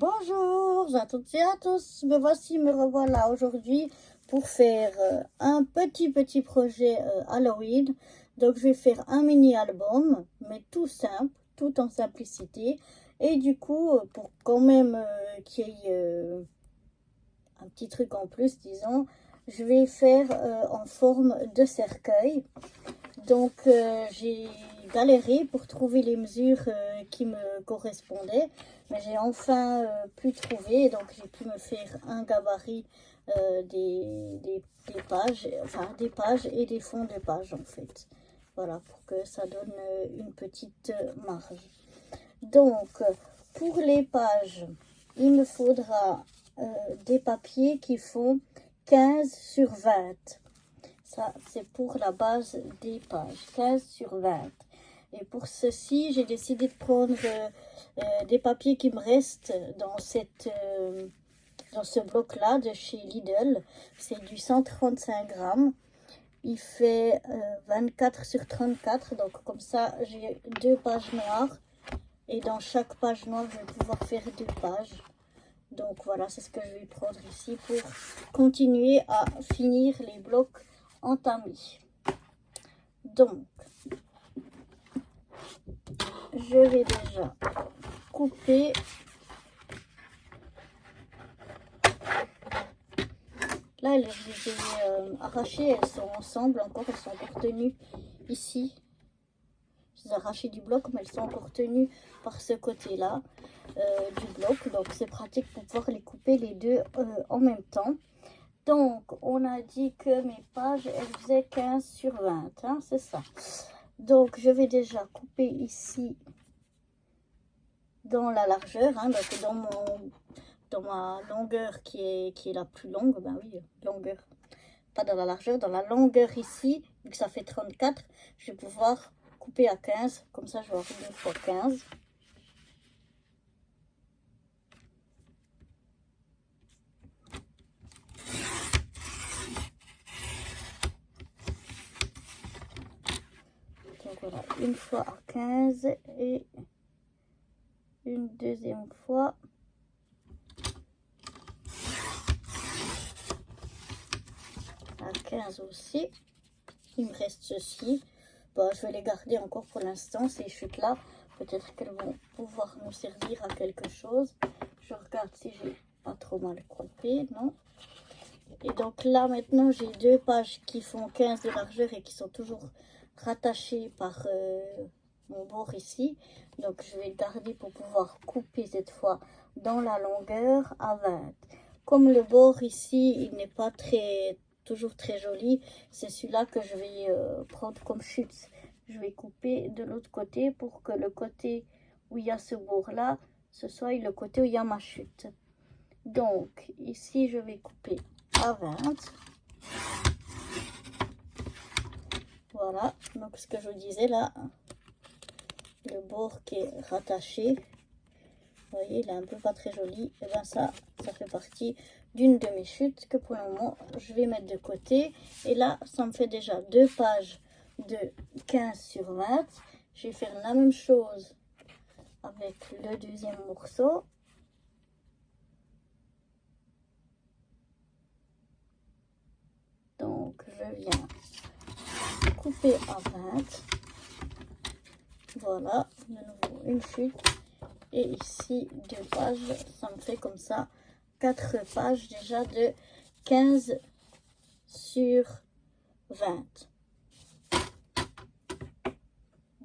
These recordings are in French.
Bonjour à toutes et à tous, me voici, me revoilà aujourd'hui pour faire un petit projet Halloween. Donc je vais faire un mini album, mais tout simple, tout en simplicité. Et du coup, pour quand même qu'il y ait un petit truc en plus, disons, je vais faire en forme de cercueil. Donc j'ai galéré pour trouver les mesures qui me correspondaient, mais j'ai enfin pu trouver, donc j'ai pu me faire un gabarit des pages, enfin des pages et des fonds de pages en fait. Voilà, pour que ça donne une petite marge. Donc pour les pages, il me faudra des papiers qui font 15 sur 20. Ça, c'est pour la base des pages, 15 sur 20. Et pour ceci, j'ai décidé de prendre des papiers qui me restent dans ce bloc-là de chez Lidl. C'est du 135 grammes. Il fait 24 sur 34. Donc, comme ça, j'ai 2 pages noires. Et dans chaque page noire, je vais pouvoir faire 2 pages. Donc, voilà, c'est ce que je vais prendre ici pour continuer à finir les blocs entamés. Donc, je vais déjà couper là, je les ai arrachées, elles sont ensemble encore, elles sont encore tenues ici. Je les ai arrachées du bloc, mais elles sont encore tenues par ce côté là du bloc, donc c'est pratique pour pouvoir les couper les deux en même temps. Donc on a dit que mes pages elles faisaient 15 sur 20, hein, c'est ça. Donc je vais déjà couper ici dans la largeur, hein, donc dans ma longueur qui est la plus longue, ben oui, longueur, pas dans la largeur, dans la longueur ici, vu que ça fait 34, je vais pouvoir couper à 15, comme ça je vais avoir 2 fois 15. Donc voilà, une fois à 15 et une deuxième fois à 15 aussi. Il me reste ceci. Bon, je vais les garder encore pour l'instant, ces chutes-là. Peut-être qu'elles vont pouvoir nous servir à quelque chose. Je regarde si j'ai pas trop mal coupé, non. Et donc là, maintenant, j'ai 2 pages qui font 15 de largeur et qui sont toujours rattachées par mon bord ici. Donc, je vais garder pour pouvoir couper cette fois dans la longueur à 20. Comme le bord ici, il n'est pas toujours très joli, c'est celui-là que je vais prendre comme chute. Je vais couper de l'autre côté pour que le côté où il y a ce bord-là, ce soit le côté où il y a ma chute. Donc, ici, je vais couper à 20. Voilà, donc ce que je vous disais là, le bord qui est rattaché, vous voyez, il est un peu pas très joli. Et bien ça fait partie d'une de mes chutes que pour le moment, je vais mettre de côté. Et là, ça me fait déjà 2 pages de 15 sur 20. Je vais faire la même chose avec le deuxième morceau. Donc, je viens couper à 20. Voilà, de nouveau une chute. Et ici, 2 pages, ça me fait comme ça 4 pages déjà de 15 sur 20.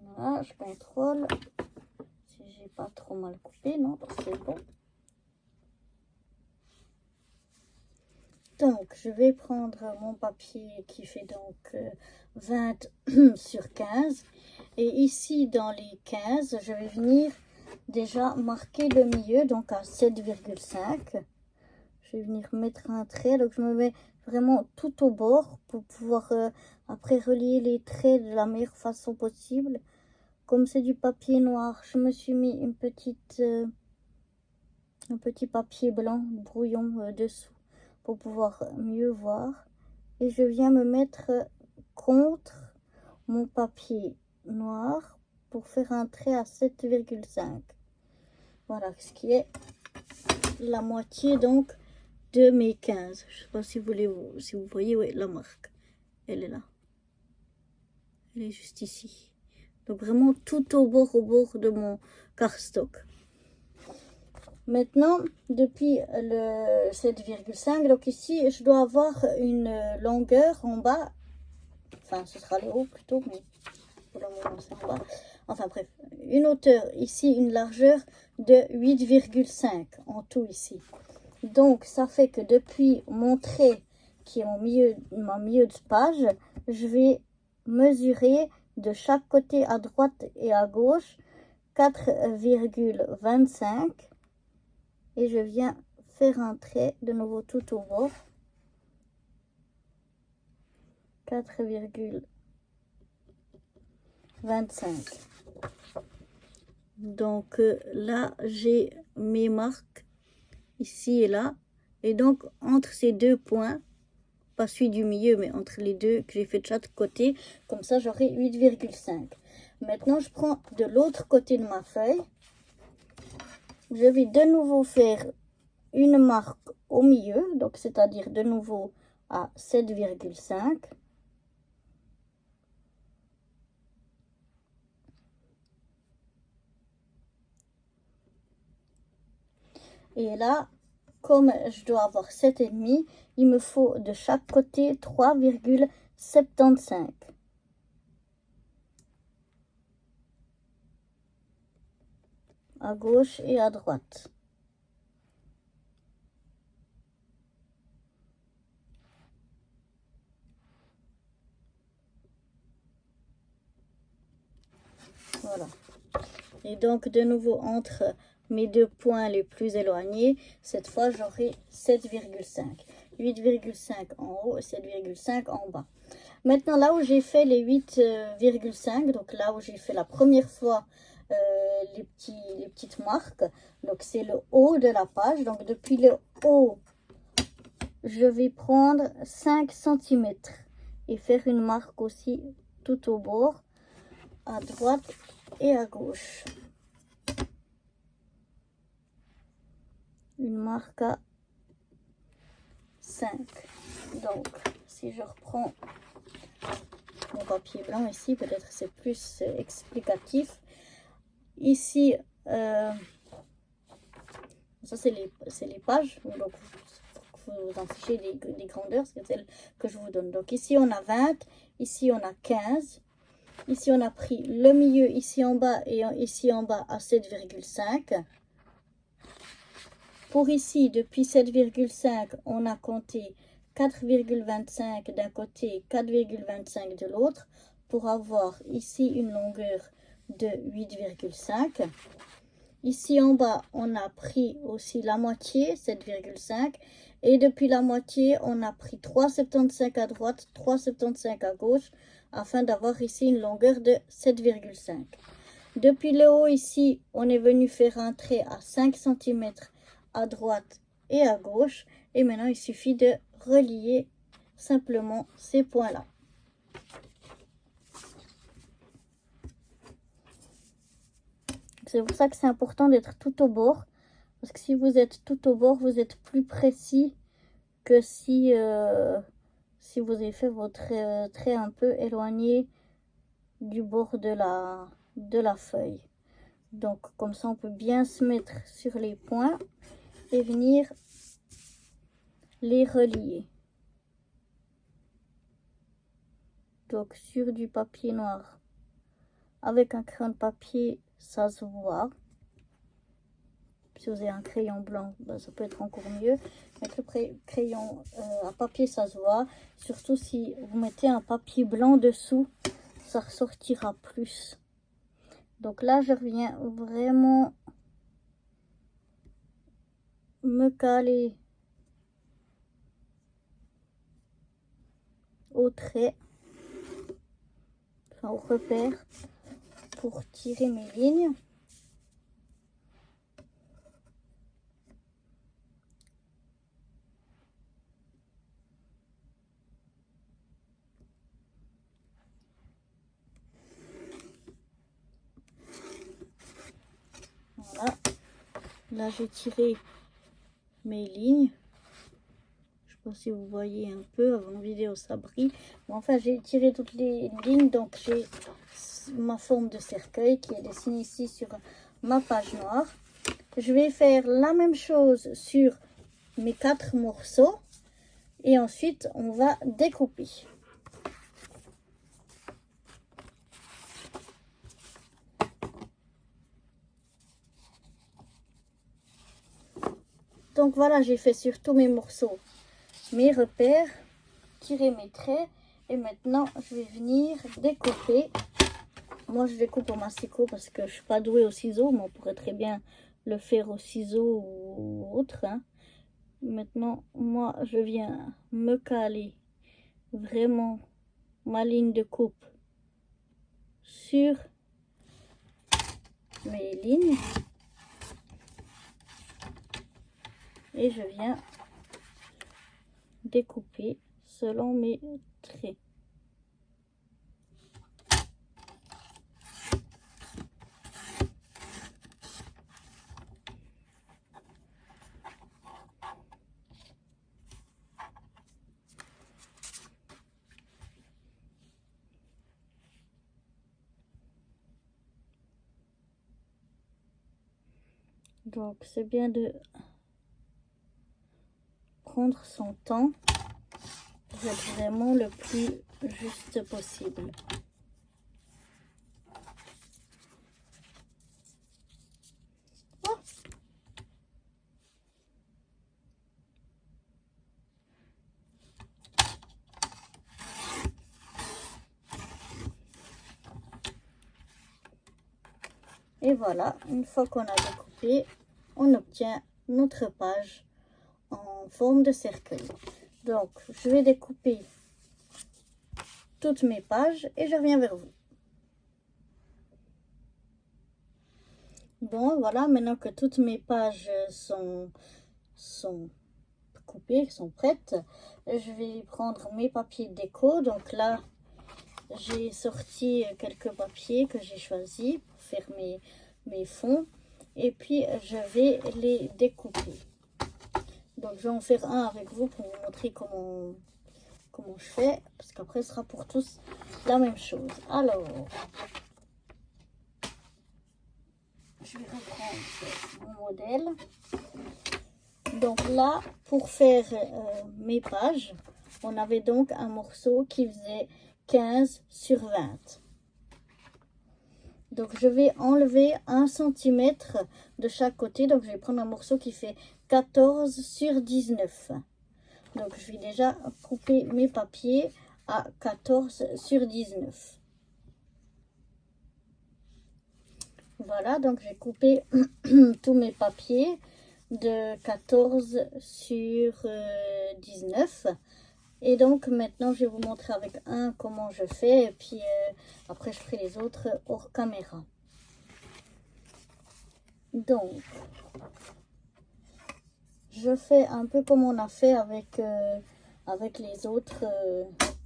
Voilà, je contrôle si j'ai pas trop mal coupé, non, c'est bon. Donc, je vais prendre mon papier qui fait donc 20 sur 15. Et ici, dans les 15, je vais venir déjà marquer le milieu, donc à 7,5. Je vais venir mettre un trait, donc je me mets vraiment tout au bord pour pouvoir après relier les traits de la meilleure façon possible. Comme c'est du papier noir, je me suis mis un petit papier blanc brouillon dessous pour pouvoir mieux voir. Et je viens me mettre contre mon papier noir pour faire un trait à 7,5. Voilà ce qui est la moitié donc de mes 15. Je ne sais pas si vous voyez, oui, la marque. Elle est là. Elle est juste ici. Donc vraiment tout au bord de mon cardstock. Maintenant, depuis le 7,5, donc ici, je dois avoir une longueur en bas. Enfin, ce sera le haut plutôt, mais pour le moment, c'est en bas. Enfin bref, une hauteur ici, une largeur de 8,5 en tout ici. Donc, ça fait que depuis mon trait qui est mon milieu de page, je vais mesurer de chaque côté à droite et à gauche 4,25 et je viens faire un trait de nouveau tout au bord. 4,25. Donc là, j'ai mes marques ici et là. Et donc, entre ces deux points, pas celui du milieu, mais entre les deux que j'ai fait de chaque côté, comme ça, j'aurai 8,5. Maintenant, je prends de l'autre côté de ma feuille. Je vais de nouveau faire une marque au milieu, donc c'est-à-dire de nouveau à 7,5. Et là, comme je dois avoir 7,5, il me faut de chaque côté 3,75. À gauche et à droite. Voilà. Et donc, de nouveau, entre mes deux points les plus éloignés, cette fois, j'aurai 7,5. 8,5 en haut et 7,5 en bas. Maintenant, là où j'ai fait les 8,5, donc là où j'ai fait la première fois les petites marques, donc c'est le haut de la page. Donc, depuis le haut, je vais prendre 5 cm et faire une marque aussi tout au bord, à droite et à gauche. Une marque à 5. Donc, si je reprends mon papier blanc ici, peut-être c'est plus explicatif. Ici, ça c'est les pages, donc vous en fichez des grandeurs, c'est celles que je vous donne. Donc ici on a 20, ici on a 15, ici on a pris le milieu ici en bas et ici en bas à 7,5. Pour ici, depuis 7,5, on a compté 4,25 d'un côté, 4,25 de l'autre, pour avoir ici une longueur de 8,5. Ici en bas, on a pris aussi la moitié, 7,5. Et depuis la moitié, on a pris 3,75 à droite, 3,75 à gauche, afin d'avoir ici une longueur de 7,5. Depuis le haut ici, on est venu faire un trait à 5 cm à droite et à gauche. Et maintenant, il suffit de relier simplement ces points-là. C'est pour ça que c'est important d'être tout au bord. Parce que si vous êtes tout au bord, vous êtes plus précis que si vous avez fait votre trait un peu éloigné du bord de la feuille. Donc, comme ça, on peut bien se mettre sur les points et venir les relier. Donc, sur du papier noir, avec un crayon de papier, ça se voit. Si vous avez un crayon blanc, ben, ça peut être encore mieux. Avec le crayon à papier, ça se voit. Surtout si vous mettez un papier blanc dessous, ça ressortira plus. Donc là, je reviens vraiment me caler au trait, enfin au repère, pour tirer mes lignes. Voilà. Là, j'ai tiré mes lignes. Je sais pas si vous voyez un peu, avant la vidéo ça brille. Bon, enfin, j'ai tiré toutes les lignes, donc j'ai ma forme de cercueil qui est dessinée ici sur ma page noire. Je vais faire la même chose sur mes 4 morceaux et ensuite on va découper. Donc voilà, j'ai fait sur tous mes morceaux mes repères, tirer mes traits et maintenant je vais venir découper. Moi je découpe au massicot parce que je suis pas douée au ciseau, mais on pourrait très bien le faire au ciseau ou autre, hein. Maintenant moi je viens me caler vraiment ma ligne de coupe sur mes lignes et je viens découper selon mes traits. Donc c'est bien de prendre son temps, d'être vraiment le plus juste possible. Oh. Et voilà, une fois qu'on a découpé, on obtient notre page en forme de cercueil. Donc je vais découper toutes mes pages et je reviens vers vous. Bon, voilà, maintenant que toutes mes pages sont coupées, sont prêtes, je vais prendre mes papiers déco. Donc là, j'ai sorti quelques papiers que j'ai choisis pour faire mes fonds. Et puis, je vais les découper. Donc, je vais en faire un avec vous pour vous montrer comment je fais. Parce qu'après, ce sera pour tous la même chose. Alors, je vais reprendre mon modèle. Donc là, pour faire mes pages, on avait donc un morceau qui faisait 15 sur 20. Donc je vais enlever 1 cm de chaque côté. Donc je vais prendre un morceau qui fait 14 sur 19. Donc je vais déjà couper mes papiers à 14 sur 19. Voilà, donc j'ai coupé tous mes papiers de 14 sur 19. Et donc maintenant je vais vous montrer avec un comment je fais et puis après je ferai les autres hors caméra. Donc je fais un peu comme on a fait avec les autres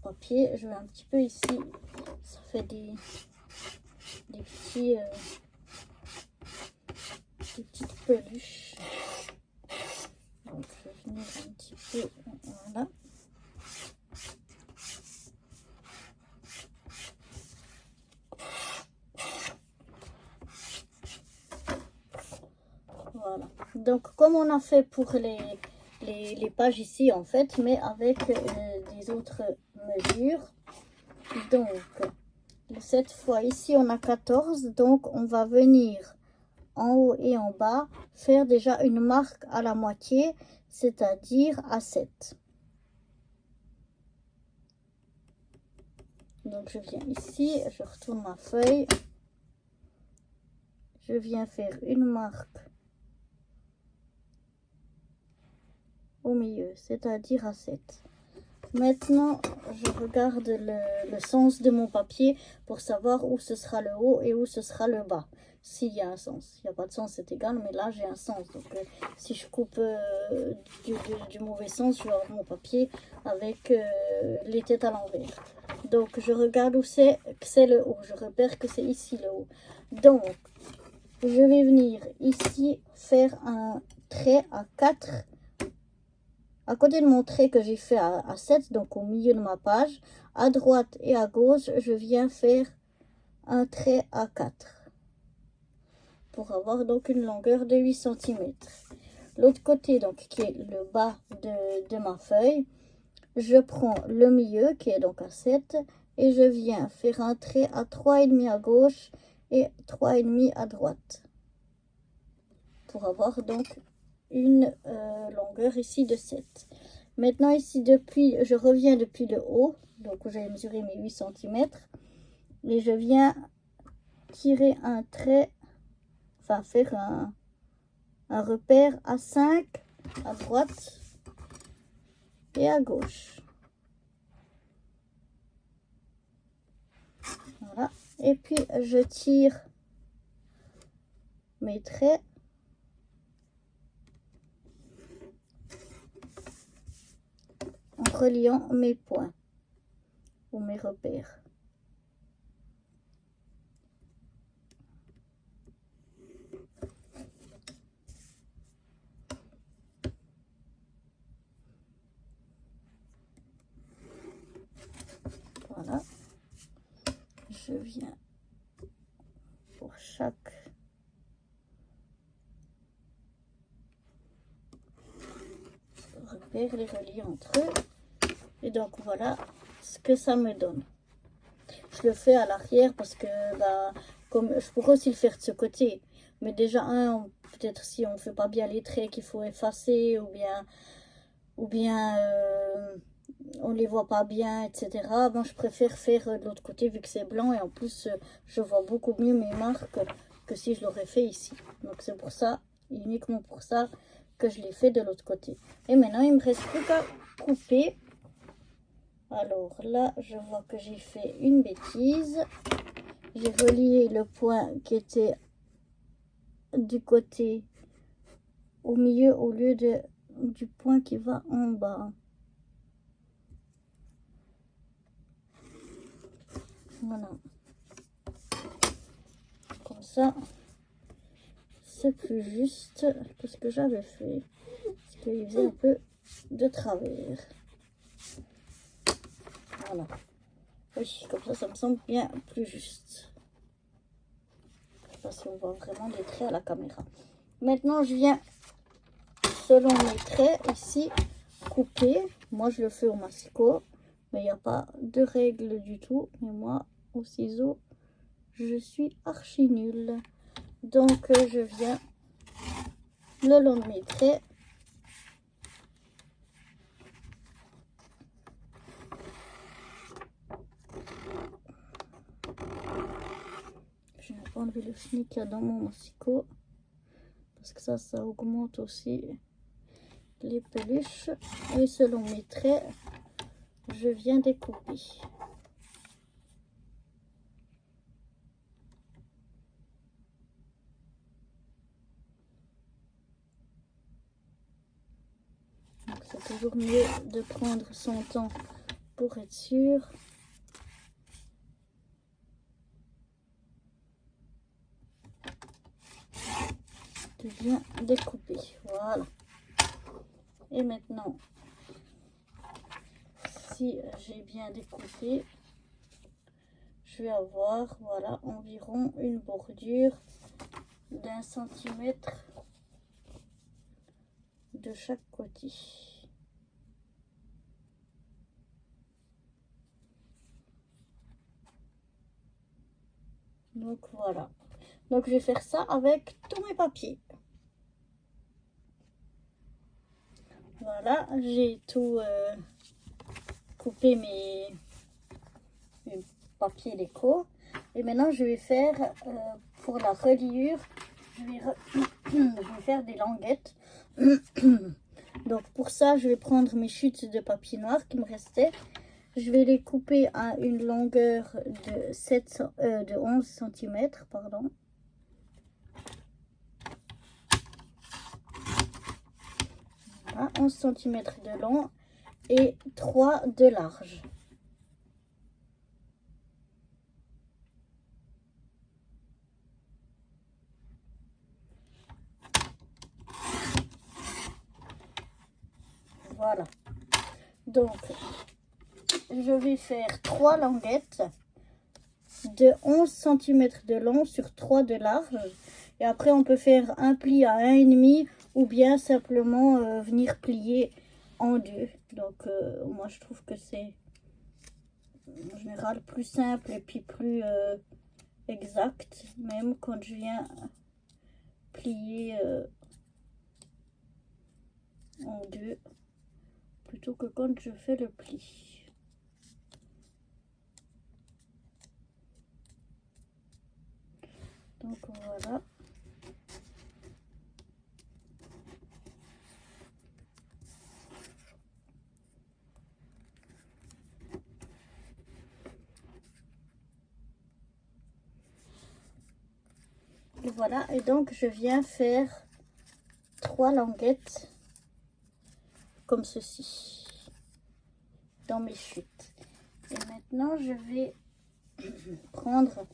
papiers. Je vais un petit peu ici, ça fait des petits des petites peluches. Donc je vais venir un petit peu, voilà. Voilà, donc comme on a fait pour les pages ici en fait, mais avec des autres mesures. Donc cette fois ici on a 14, donc on va venir en haut et en bas faire déjà une marque à la moitié, c'est-à-dire à 7. Donc je viens ici, je retourne ma feuille, je viens faire une marque au milieu, c'est-à-dire à 7. Maintenant, je regarde le sens de mon papier pour savoir où ce sera le haut et où ce sera le bas. S'il y a un sens. Il n'y a pas de sens, c'est égal, mais là, j'ai un sens. Donc, si je coupe du mauvais sens, je vais avoir mon papier avec les têtes à l'envers. Donc, je regarde où c'est que c'est le haut. Je repère que c'est ici le haut. Donc, je vais venir ici faire un trait à 4 à côté de mon trait que j'ai fait à 7, donc au milieu de ma page, à droite et à gauche, je viens faire un trait à 4 pour avoir donc une longueur de 8 cm. L'autre côté, donc qui est le bas de ma feuille, je prends le milieu qui est donc à 7 et je viens faire un trait à 3,5 à gauche et 3,5 à droite pour avoir donc une longueur ici de 7. Maintenant ici, je reviens depuis le haut, donc j'ai mesuré mes 8 cm et je viens tirer un trait, enfin faire un repère à 5 à droite et à gauche. Voilà. Et puis je tire mes traits en reliant mes points ou mes repères. Voilà. Je viens pour chaque repère les relier entre eux. Et donc voilà ce que ça me donne. Je le fais à l'arrière parce que comme je pourrais aussi le faire de ce côté. Mais déjà peut-être si on ne fait pas bien les traits qu'il faut effacer ou bien on les voit pas bien, etc. Bon, je préfère faire de l'autre côté vu que c'est blanc et en plus je vois beaucoup mieux mes marques que si je l'aurais fait ici. Donc c'est pour ça, uniquement pour ça, que je l'ai fait de l'autre côté. Et maintenant il me reste plus qu'à couper. Alors là, je vois que j'ai fait une bêtise. J'ai relié le point qui était du côté au milieu au lieu du point qui va en bas. Voilà. Comme ça, c'est plus juste que ce que j'avais fait. Parce qu'il faisait un peu de travers. Voilà. Oui, comme ça me semble bien plus juste. Je sais pas si on voit vraiment des traits à la caméra. Maintenant, je viens, selon mes traits, ici, couper. Moi, je le fais au massicot. Mais il n'y a pas de règle du tout. Mais moi, au ciseau, je suis archi nulle. Donc, je viens le long de mes traits. Je vais enlever le chenille qu'il y a dans mon massicot. Parce que ça augmente aussi les peluches. Et selon mes traits, je viens découper. C'est toujours mieux de prendre son temps pour être sûr. De bien découper. Voilà. Et maintenant, si j'ai bien découpé, je vais avoir, voilà, environ une bordure d'1 centimètre de chaque côté. Donc voilà. Donc je vais faire ça avec tous mes papiers. Voilà, j'ai tout coupé mes papiers déco. Et maintenant je vais faire pour la reliure, je vais faire des languettes. Donc pour ça, je vais prendre mes chutes de papier noir qui me restaient. Je vais les couper à une longueur de 11 cm, pardon. Voilà, 11 cm de long et 3 de large. Voilà. Donc, je vais faire 3 languettes de 11 cm de long sur 3 de large. Et après, on peut faire un pli à 1,5 ou bien simplement venir plier en deux. Donc, moi, je trouve que c'est en général plus simple et puis plus exact. Même quand je viens plier en deux, plutôt que quand je fais le pli. Donc voilà. Et voilà, et donc je viens faire 3 languettes comme ceci dans mes chutes. Et maintenant je vais prendre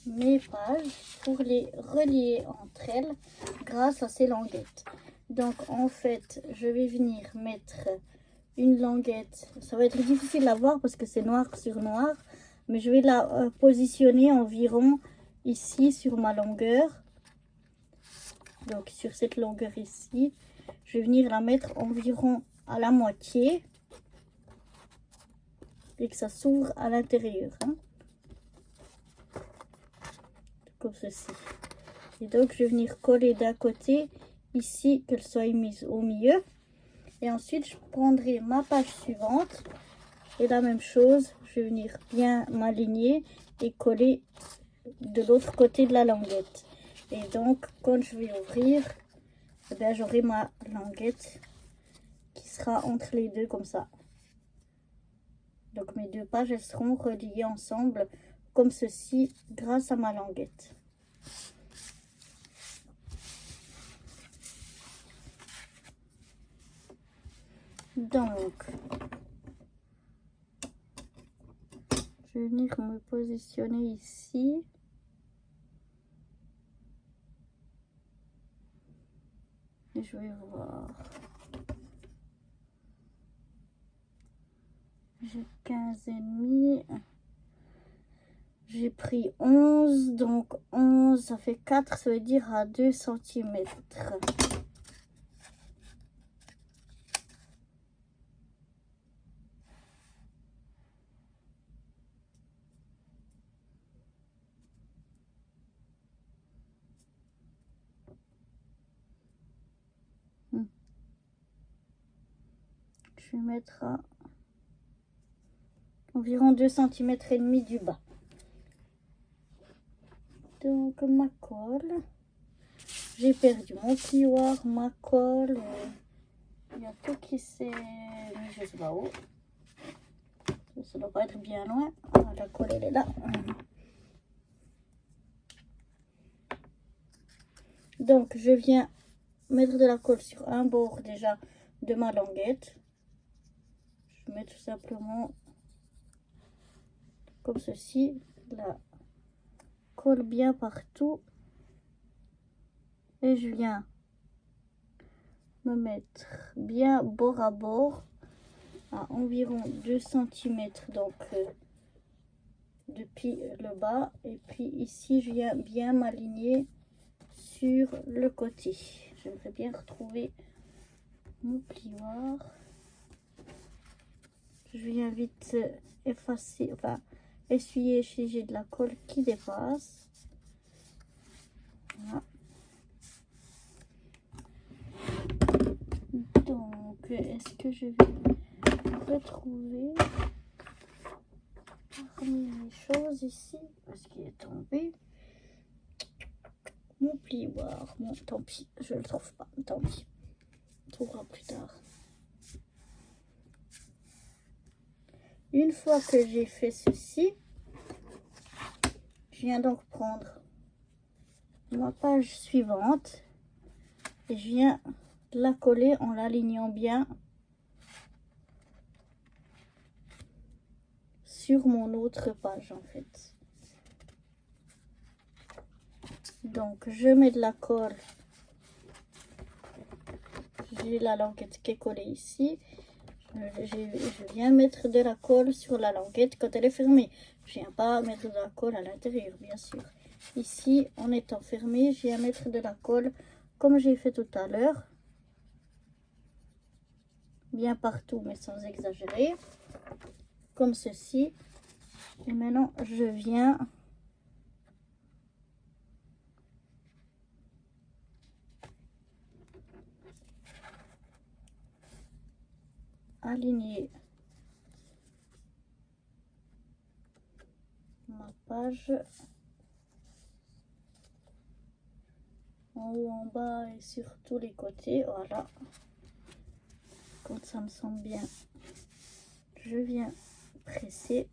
mes pages pour les relier entre elles grâce à ces languettes. Donc en fait je vais venir mettre une languette, ça va être difficile à voir parce que c'est noir sur noir, mais je vais la positionner environ ici sur ma longueur. Donc sur cette longueur ici, je vais venir la mettre environ à la moitié et que ça s'ouvre à l'intérieur, hein, comme ceci. Et donc je vais venir coller d'un côté ici, qu'elle soit mise au milieu, et ensuite je prendrai ma page suivante et la même chose, je vais venir bien m'aligner et coller de l'autre côté de la languette. Et donc quand je vais ouvrir, eh bien, j'aurai ma languette qui sera entre les deux comme ça. Donc mes deux pages, elles seront reliées ensemble comme ceci grâce à ma languette. Donc, je vais venir me positionner ici. Et je vais voir. J'ai 15,5. J'ai pris 11. Donc 11, ça fait 4, ça veut dire à 2 cm. Je vais mettre à environ 2 cm et demi du bas. Donc ma colle, j'ai perdu mon plioir, ma colle, il y a tout qui s'est mis, je sais pas où. Ça doit pas être bien loin. Ah, la colle elle est là. Donc je viens mettre de la colle sur un bord déjà de ma languette. Je mets tout simplement comme ceci, la colle bien partout et je viens me mettre bien bord à bord à environ 2 cm donc depuis le bas, et puis ici je viens bien m'aligner sur le côté. J'aimerais bien retrouver mon plioir. Je viens vite effacer, enfin essuyer si j'ai de la colle qui dépasse. Voilà. Donc est-ce que je vais retrouver parmi les choses ici, parce qu'il est tombé, mon plioir. Bon, tant pis, je le trouve pas, tant pis, on trouvera plus tard. Une fois que j'ai fait ceci, je viens donc prendre ma page suivante et je viens la coller en l'alignant bien sur mon autre page en fait. Donc je mets de la colle j'ai la languette qui est collée ici. Je viens mettre de la colle sur la languette quand elle est fermée. Je viens pas mettre de la colle à l'intérieur, bien sûr. Ici, en étant fermé, je viens mettre de la colle comme j'ai fait tout à l'heure. Bien partout, mais sans exagérer. Comme ceci. Et maintenant, je viens aligner ma page en haut, en bas et sur tous les côtés. Voilà. Quand ça me semble bien, je viens presser.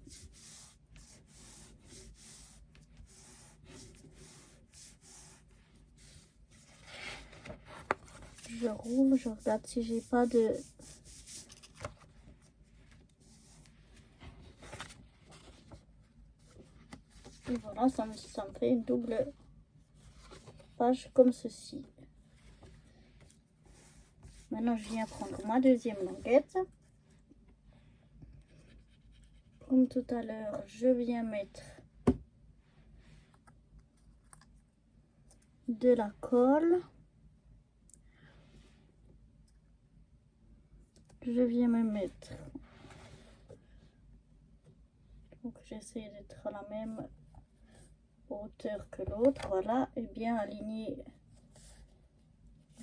Je roule, je regarde si j'ai pas de... Et voilà, ça me fait une double page comme ceci. Maintenant, je viens prendre ma deuxième languette. Comme tout à l'heure, je viens mettre de la colle. Je viens me mettre. Donc, j'essaie d'être à la même hauteur que l'autre. Voilà, et bien aligné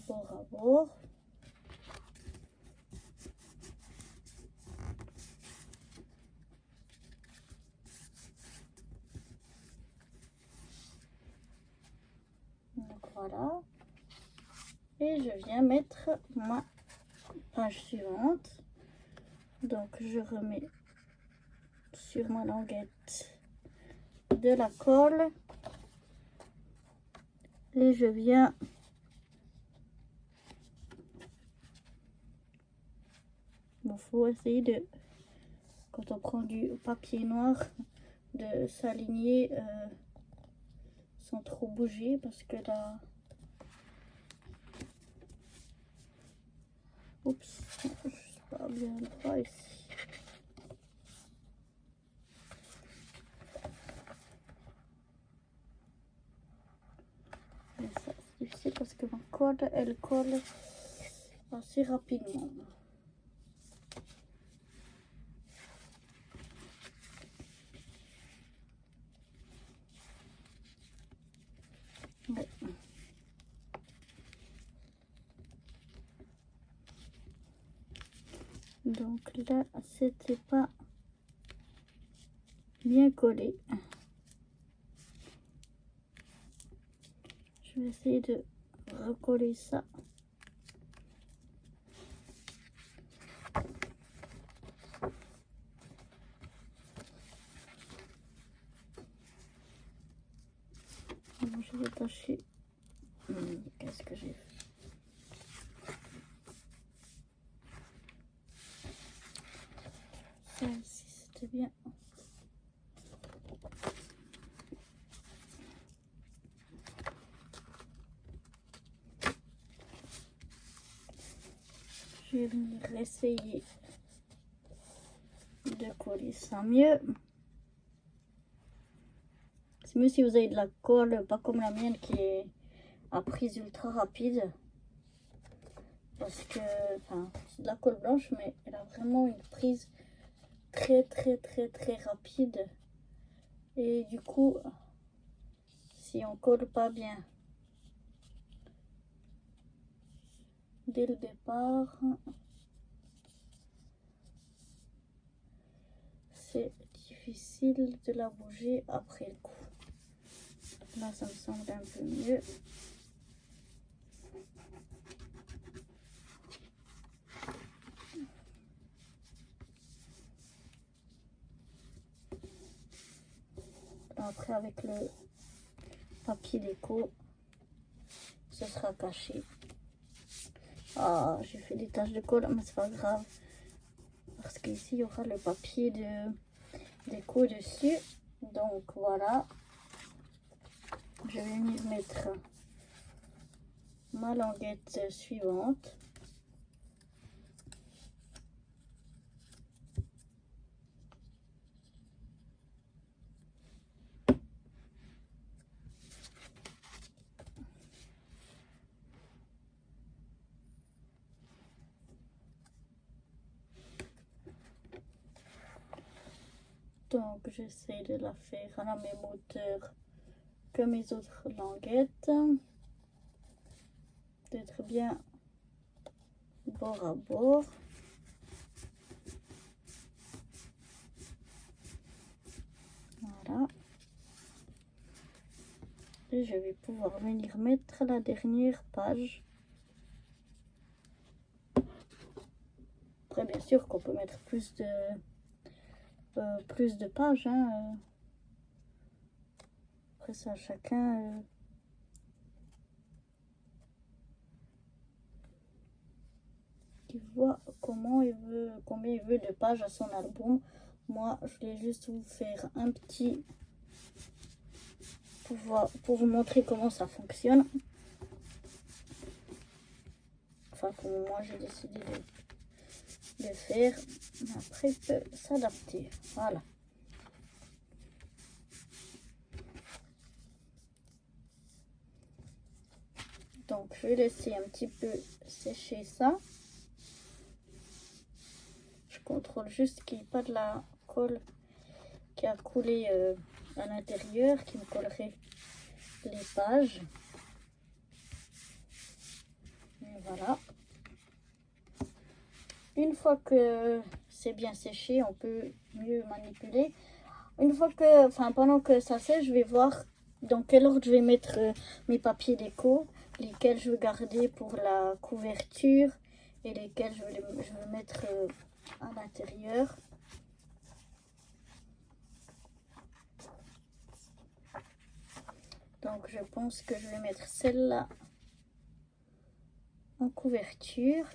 bord à bord. Donc voilà, et je viens mettre ma page suivante. Donc je remets sur ma languette de la colle et je viens il faut essayer de, quand on prend du papier noir, de s'aligner sans trop bouger, parce que là, oups, je suis pas bien droit ici. Mais ça c'est difficile parce que ma colle, elle colle assez rapidement. Ouais. Donc là, c'était pas bien collé. Je vais essayer de recoller ça. Alors, je vais tâcher. Qu'est-ce que j'ai fait? Ça ici, c'était bien. Je vais venir essayer de coller ça mieux. C'est mieux si vous avez de la colle, pas comme la mienne qui est à prise ultra rapide. Parce que, enfin, c'est de la colle blanche, mais elle a vraiment une prise très rapide. Et du coup, si on colle pas bien dès le départ, c'est difficile de la bouger après le coup. Là, ça me semble un peu mieux. Après, avec le papier déco, ce sera caché. Ah, j'ai fait des taches de colle, mais c'est pas grave. Parce qu'ici, il y aura le papier de déco dessus. Donc, voilà. Je vais venir mettre ma languette suivante. Donc j'essaie de la faire à la même hauteur que mes autres languettes, d'être bien bord à bord. Voilà. Et je vais pouvoir venir mettre la dernière page. Après, bien sûr qu'on peut mettre plus de pages. Hein. Après ça, chacun... qui voit comment il veut, combien il veut de pages à son album. Moi, je voulais juste vous faire un petit... pour vous montrer comment ça fonctionne. Enfin, comment moi j'ai décidé de faire. Après, il peut s'adapter. Voilà. Donc, je vais laisser un petit peu sécher ça. Je contrôle juste qu'il n'y ait pas de la colle qui a coulé à l'intérieur, qui me collerait les pages. Et voilà. Une fois que c'est bien séché, on peut mieux manipuler. Une fois que, enfin pendant que ça sèche, je vais voir dans quel ordre je vais mettre mes papiers déco, lesquels je veux garder pour la couverture et lesquels je veux mettre à l'intérieur. Donc je pense que je vais mettre celle-là en couverture.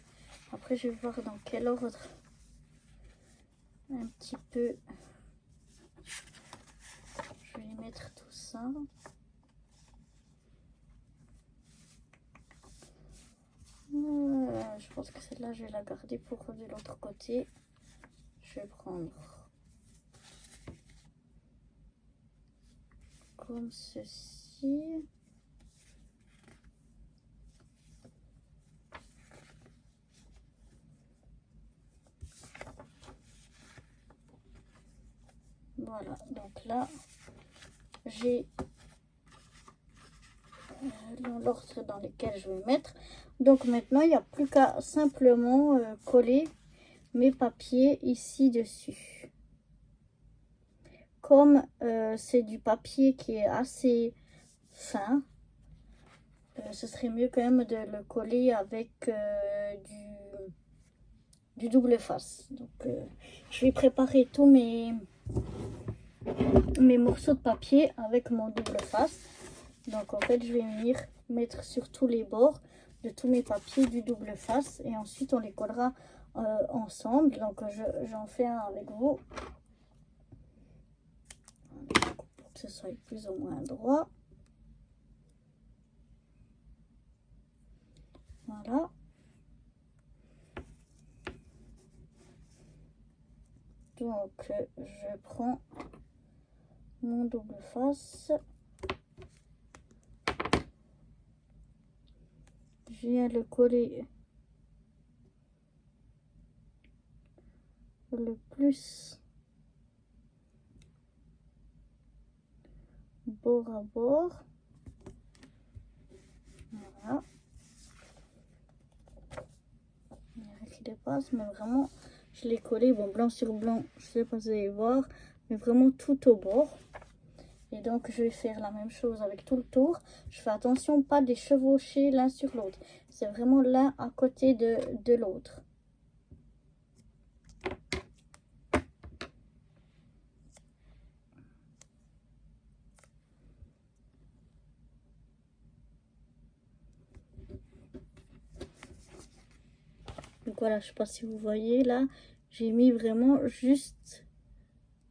Après je vais voir dans quel ordre un petit peu je vais mettre tout ça. Je pense que celle-là je vais la garder pour de l'autre côté. Je vais prendre comme ceci. Voilà, donc là j'ai l'ordre dans lequel je vais mettre. Donc maintenant il n'y a plus qu'à simplement coller mes papiers ici dessus. Comme c'est du papier qui est assez fin, ce serait mieux quand même de le coller avec du double face. Donc je vais préparer tous mes morceaux de papier avec mon double face. Donc en fait je vais venir mettre sur tous les bords de tous mes papiers du double face et ensuite on les collera ensemble. Donc j'en fais un avec vous pour que ce soit plus ou moins droit. Voilà. Donc je prends mon double face. Je viens le coller le plus bord à bord. Voilà. Il y a rien qui dépasse, mais vraiment, je l'ai collé, bon, blanc sur blanc, je sais pas si vous allez voir, mais vraiment tout au bord. Et donc, je vais faire la même chose avec tout le tour. Je fais attention, pas de les chevaucher l'un sur l'autre. C'est vraiment l'un à côté de l'autre. Donc voilà, je sais pas si vous voyez là, j'ai mis vraiment juste,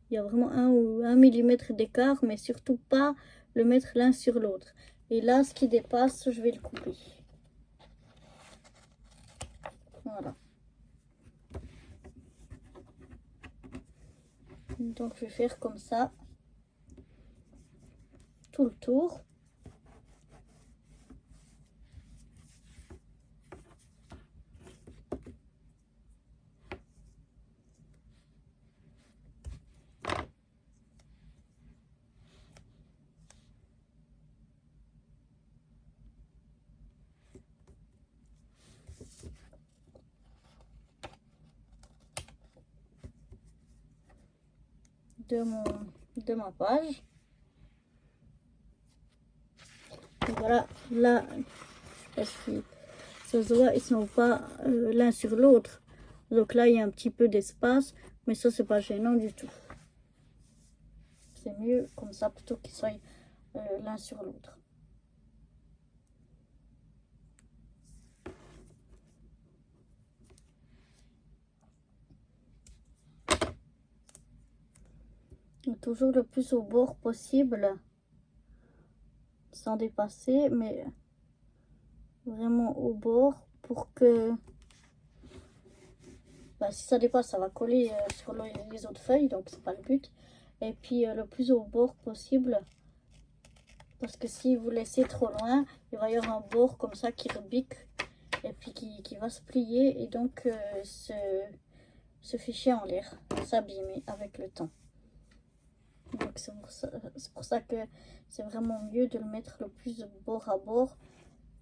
il y a vraiment 1 millimètre d'écart, mais surtout pas le mettre l'un sur l'autre. Et là, ce qui dépasse, je vais le couper. Voilà. Donc je vais faire comme ça tout le tour. de ma page. Et voilà, là, je sais pas si ça se voit, ils sont pas l'un sur l'autre. Donc là, il y a un petit peu d'espace, mais ça, c'est pas gênant du tout. C'est mieux comme ça plutôt qu'ils soient l'un sur l'autre. Toujours le plus au bord possible, sans dépasser, mais vraiment au bord pour que si ça dépasse, ça va coller sur les autres feuilles, donc c'est pas le but. Et puis le plus au bord possible, parce que si vous laissez trop loin, il va y avoir un bord comme ça qui rebique et puis qui va se plier et donc se ficher en l'air, s'abîmer avec le temps. Donc c'est pour ça que c'est vraiment mieux de le mettre le plus bord à bord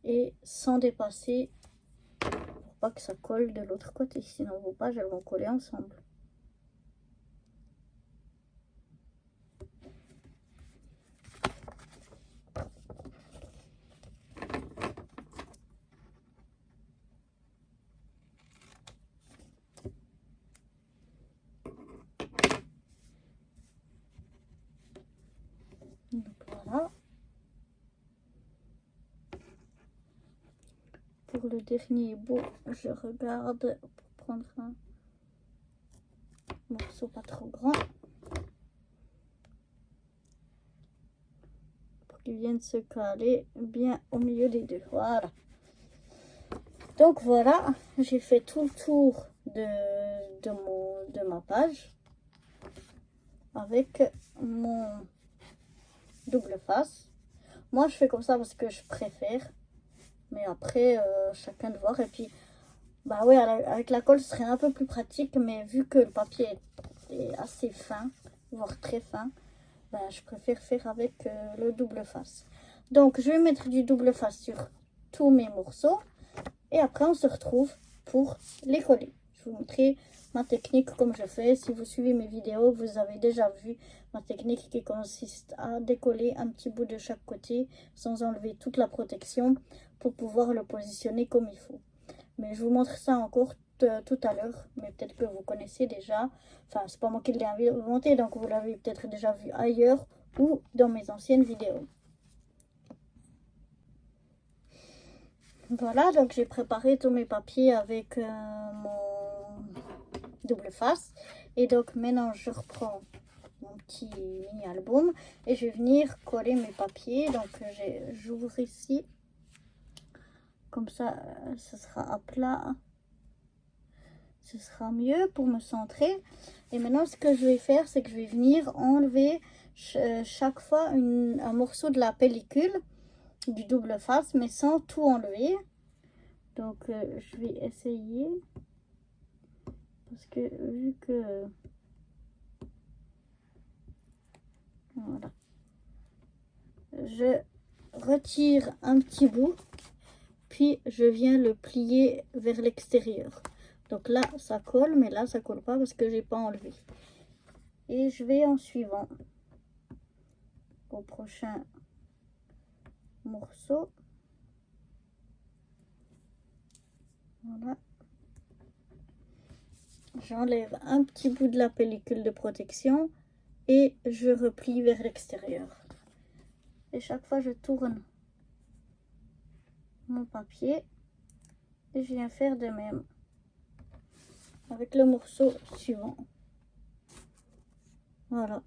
et sans dépasser pour pas que ça colle de l'autre côté, sinon vos pages elles vont coller ensemble. Donc voilà. Pour le dernier bout, je regarde pour prendre un morceau pas trop grand pour qu'il vienne se caler bien au milieu des deux. Voilà. Donc voilà, j'ai fait tout le tour de ma page avec mon double face. Moi, je fais comme ça parce que je préfère. Mais après, chacun de voir. Et puis, bah ouais, avec la colle, ce serait un peu plus pratique. Mais vu que le papier est assez fin, voire très fin, bah, je préfère faire avec le double face. Donc, je vais mettre du double face sur tous mes morceaux. Et après, on se retrouve pour les coller. Je vais vous montrer ma technique comme je fais. Si vous suivez mes vidéos, vous avez déjà vu ma technique qui consiste à décoller un petit bout de chaque côté sans enlever toute la protection pour pouvoir le positionner comme il faut. Mais je vous montre ça encore tout à l'heure, mais peut-être que vous connaissez déjà. Enfin, c'est pas moi qui l'ai inventé, donc vous l'avez peut-être déjà vu ailleurs ou dans mes anciennes vidéos. Voilà, donc j'ai préparé tous mes papiers avec mon double face. Et donc maintenant, je reprends mon petit mini album et je vais venir coller mes papiers. Donc j'ouvre ici. Comme ça, ce sera à plat. Ce sera mieux pour me centrer. Et maintenant, ce que je vais faire, c'est que je vais venir enlever chaque fois un morceau de la pellicule du double face, mais sans tout enlever. Donc je vais essayer parce que vu que voilà, je retire un petit bout, puis je viens le plier vers l'extérieur. Donc là ça colle, mais là ça colle pas parce que j'ai pas enlevé. Et je vais en suivant au prochain morceau. Voilà. J'enlève un petit bout de la pellicule de protection et je replie vers l'extérieur. Et chaque fois, je tourne mon papier et je viens faire de même avec le morceau suivant. Voilà.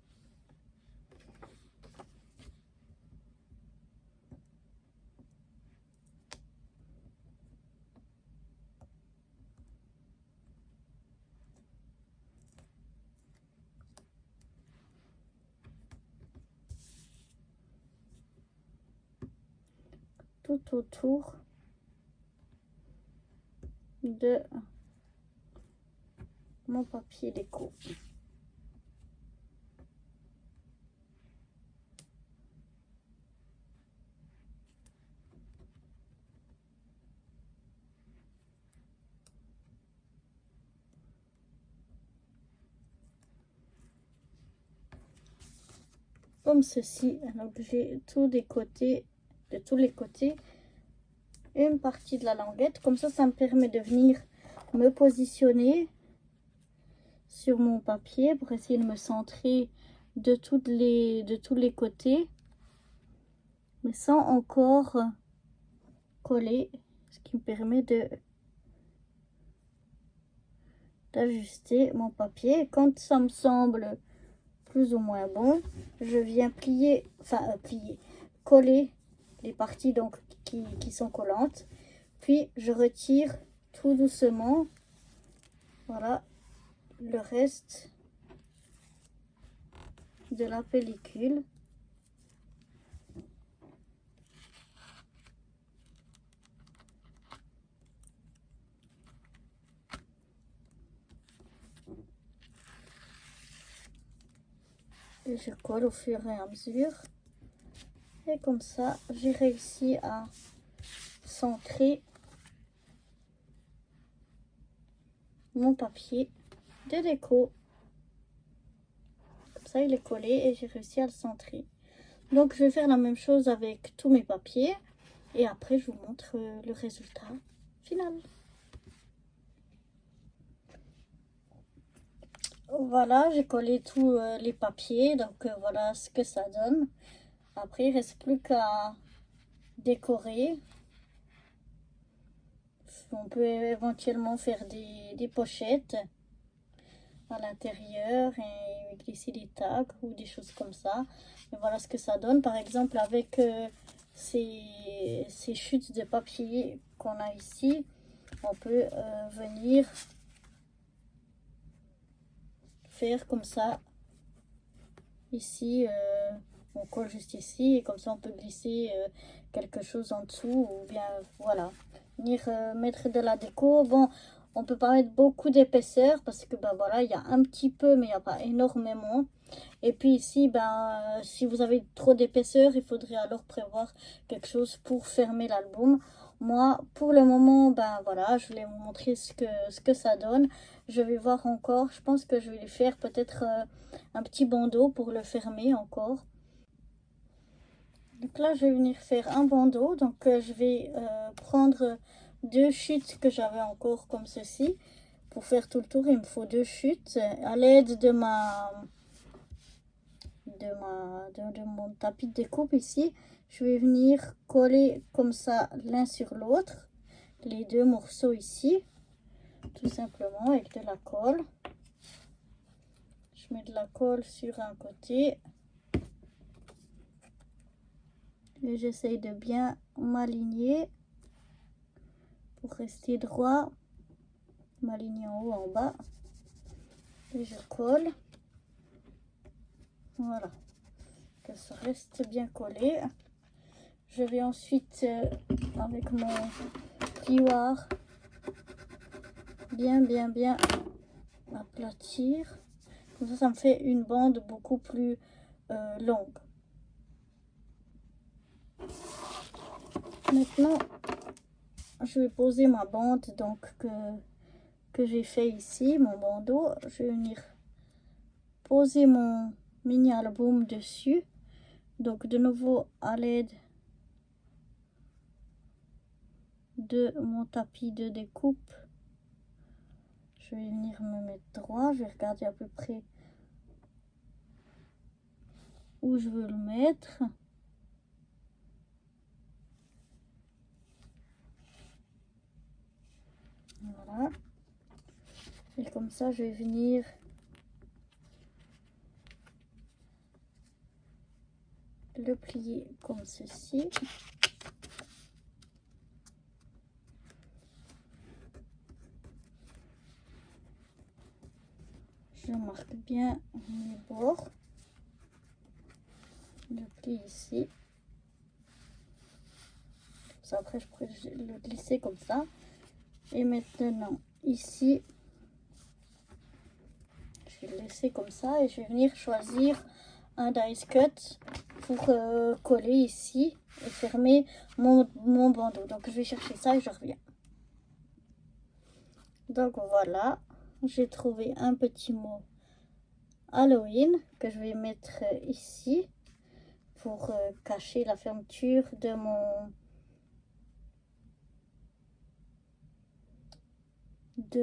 Tout autour de mon papier déco. comme ceci. Donc j'ai tout des côtés, de tous les côtés, une partie de la languette. Comme ça me permet de venir me positionner sur mon papier pour essayer de me centrer de tous les côtés, mais sans encore coller, ce qui me permet d'ajuster mon papier. Et quand ça me semble plus ou moins bon, je viens plier, coller les parties donc qui sont collantes, puis je retire tout doucement, voilà, le reste de la pellicule. Et je colle au fur et à mesure. Et comme ça, j'ai réussi à centrer mon papier de déco. Comme ça, il est collé et j'ai réussi à le centrer. Donc, je vais faire la même chose avec tous mes papiers. Et après, je vous montre le résultat final. Voilà, j'ai collé tous les papiers. Donc, voilà ce que ça donne. Après, il ne reste plus qu'à décorer. On peut éventuellement faire des pochettes à l'intérieur et glisser des tags ou des choses comme ça. Et voilà ce que ça donne. Par exemple, avec ces chutes de papier qu'on a ici, on peut venir faire comme ça. Ici, on colle juste ici et comme ça on peut glisser quelque chose en dessous ou bien voilà, venir mettre de la déco. Bon, on peut pas mettre beaucoup d'épaisseur parce que ben voilà, il y a un petit peu mais il n'y a pas énormément. Et puis ici, ben si vous avez trop d'épaisseur, il faudrait alors prévoir quelque chose pour fermer l'album. Moi, pour le moment, ben voilà, je voulais vous montrer ce que ça donne. Je vais voir encore, je pense que je vais lui faire peut-être un petit bandeau pour le fermer encore. Donc là, je vais venir faire un bandeau. Donc je vais prendre deux chutes que j'avais encore comme ceci. Pour faire tout le tour, il me faut deux chutes à l'aide de mon tapis de découpe ici. Je vais venir coller comme ça l'un sur l'autre les deux morceaux ici, tout simplement avec de la colle. Je mets de la colle sur un côté et j'essaye de bien m'aligner pour rester droit, m'aligner en haut en bas et je colle, voilà, que ça reste bien collé. Je vais ensuite avec mon plioir bien aplatir, comme ça me fait une bande beaucoup plus longue. Maintenant je vais poser ma bande donc que j'ai fait ici, mon bandeau. Je vais venir poser mon mini album dessus, donc de nouveau à l'aide de mon tapis de découpe. Je vais venir me mettre droit, je vais regarder à peu près où je veux le mettre. Voilà. Et comme ça, je vais venir le plier comme ceci. Je marque bien mes bords. Je plie ici. Ça, après, je pourrais le glisser comme ça. Et maintenant, ici, je vais le laisser comme ça et je vais venir choisir un dice cut pour coller ici et fermer mon bandeau. Donc, je vais chercher ça et je reviens. Donc, voilà, j'ai trouvé un petit mot Halloween que je vais mettre ici. pour cacher la fermeture de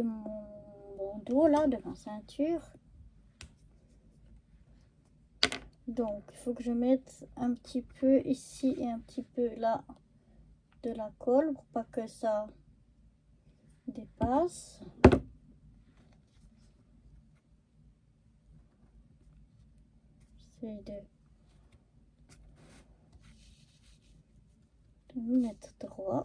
mon bandeau là, de ma ceinture. Donc il faut que je mette un petit peu ici et un petit peu là de la colle pour pas que ça dépasse. J'essaie de me mettre droit.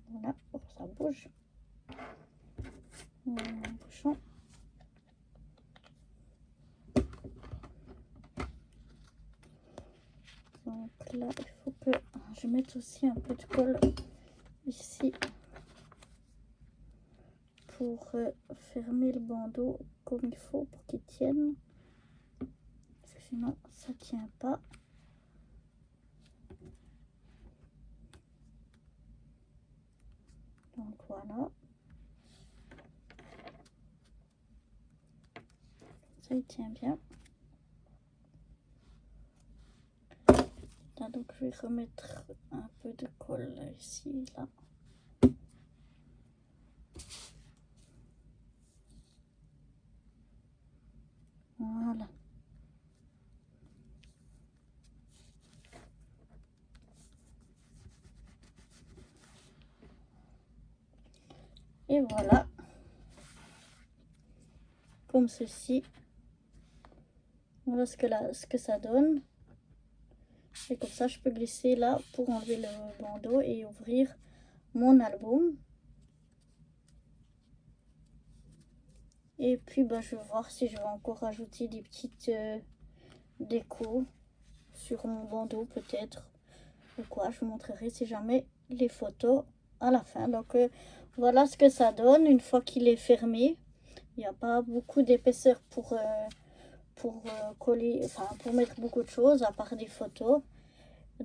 Voilà, oh, ça bouge. Un bouchon. Donc là, il faut que je mette aussi un peu de colle ici pour fermer le bandeau comme il faut pour qu'il tienne. Sinon, ça tient pas. Donc voilà. Ça, il tient bien. Là, donc je vais remettre un peu de colle ici, là. Voilà. Et voilà. Comme ceci. Voilà ce que ça donne. Et comme ça, je peux glisser là pour enlever le bandeau et ouvrir mon album. Et puis, bah, je vais voir si je vais encore rajouter des petites décos sur mon bandeau peut-être. Ou quoi, je vous montrerai si jamais les photos à la fin. Donc, voilà ce que ça donne une fois qu'il est fermé. Il n'y a pas beaucoup d'épaisseur pour coller, enfin pour mettre beaucoup de choses à part des photos.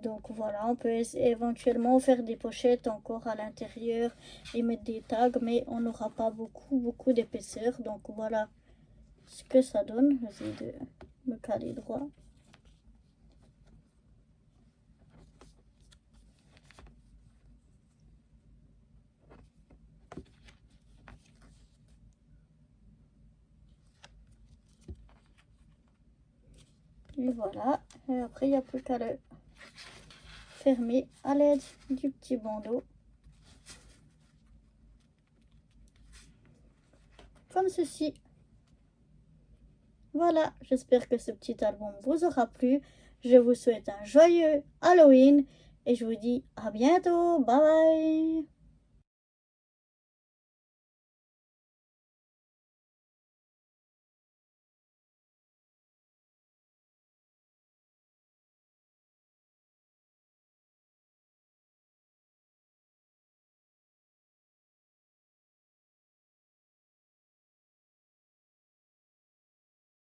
Donc voilà, on peut éventuellement faire des pochettes encore à l'intérieur et mettre des tags, mais on n'aura pas beaucoup d'épaisseur. Donc voilà ce que ça donne. J'essaie de me caler droit. Et voilà, et après il n'y a plus qu'à le fermer à l'aide du petit bandeau. Comme ceci. Voilà, j'espère que ce petit album vous aura plu. Je vous souhaite un joyeux Halloween et je vous dis à bientôt. Bye bye.